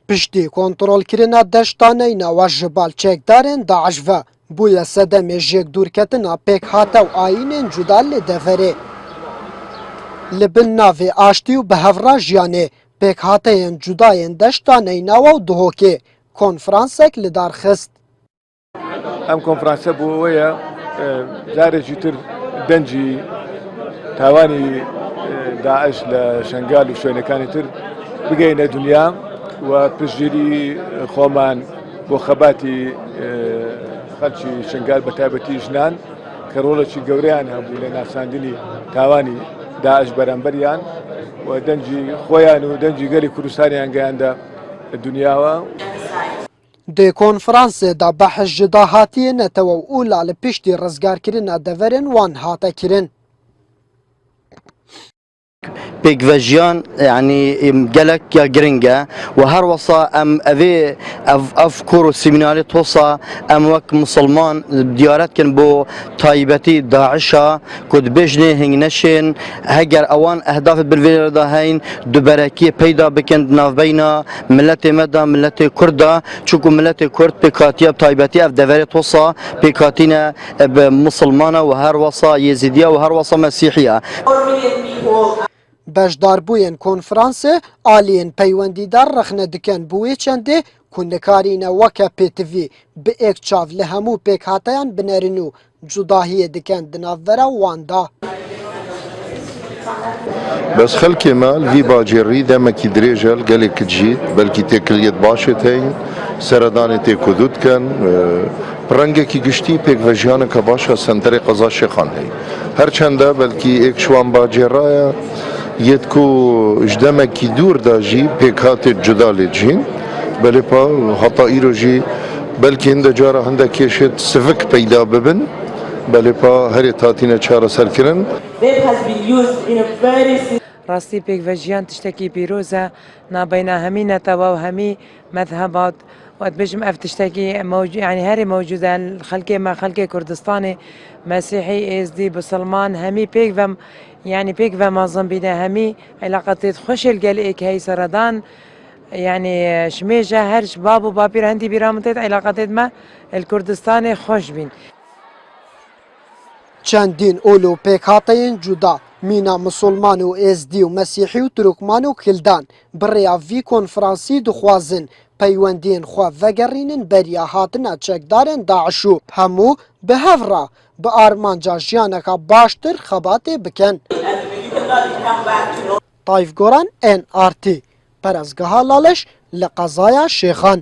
پشتی کنترۆلکردنا دەشتانەی ناوە ji balçekdarên Daeş ve bûye sedemê jêkdûrketina pêk hate û ayînên cuda lê deverê. Li bin navê aştî û bihevra jiyanê pêkhateyên cudayên deştanê nawa û Duhokê konferansek li dar xist. Em konferansa bû wê carekî tir dencî tawanî Daeş li Şengal û şwênekanê tir bigeyne dunya و پشتگیری خۆمان بۆ خەباتی خەڵکی شنگال بە تایبەتی ژنان کە ڕۆڵێکی گەورەیان هەبوو لە ناساندنی تاوانی داعش بەرامبەریان و دەنجی خۆیان و دەنجی گەلی کوردستانیان گەیاندە دنیاوە. Di konferansê de behs ji dahatiyê netewê û ûla li piştî rizgarkirina deverên wan hate kirin. pêkvejiyan yani gelek ya giring e ve her wisa em evê ev kur û semînarê tosa em wek musilman diyaretkin bo taybetî Daişa ku dibêjne hingneşên heger ewan ehdafê birvê da heyn duberekiyê peyda bikin navbeyna milletê me da milletê Kurd da çûku milletê Kurd pêkhatiya taybetî ev deverê tosa pêkhatîne bi musilmana û her wisa Yêzîdiya û her wisa Mesîhiya. Beşdarbûyên konferansê aliyên peywendîdar rexne dikin bi wê çendê ku nikarîne weke pêtivî bi êk çav li hemû pêkhateyan binerin û cudahiyê dikin di navbera wan da. بس خلكي مال في باجيري دمكي دريجل قالك تجيت بلكي تاكليت باشتين سرداني تاكودوت كان برنگكي گشتي بيك فجيانا كباشا سنتري قضا شيخان هي هر چنده بلكي ايك شوان باجيرايا يتكو جدمكي دور داجي بيك هاتي جدالي جين بلي با حتى ايروجي بلكي هنده جارا هنده كيشت سفك پیدا ببن بله پا هر تاتینه چهار سر کردن. راستی پێکڤەژیان تشتێکی پیرۆزە نابینە هەمی نەتەوە و هەمی مەذهبات و بژم ئەف تشتێکی ینی هەری مەوجودە خەڵکێمە خەڵکی کوردستانی مەسیحی ئێزدی بسلمان هەمی پێک ینی پێک بە مازم بینە هەمی علاقەتێت خۆشێل گەلێک هەی سەردان يعني شميجة هرش بابو بابير هندي بيرامتت علاقتت ما الكردستاني خوش بين چەندین ئۆل و پێکهاتەیەن جودا مینا مسلمان و ئێزدی و مەسیحی و تورکمان و کلدان بڕێیا ڤی کۆنفرانسی دخوازن پەیوەندیên xwe vegerînin beriya hatina çekdarên Daeş û hemû bi hev re bi armanca jiyaneka baştir xebatê bikin. Tayyip Goran NRT Perezgeha Laleş li qezaya Şêxan.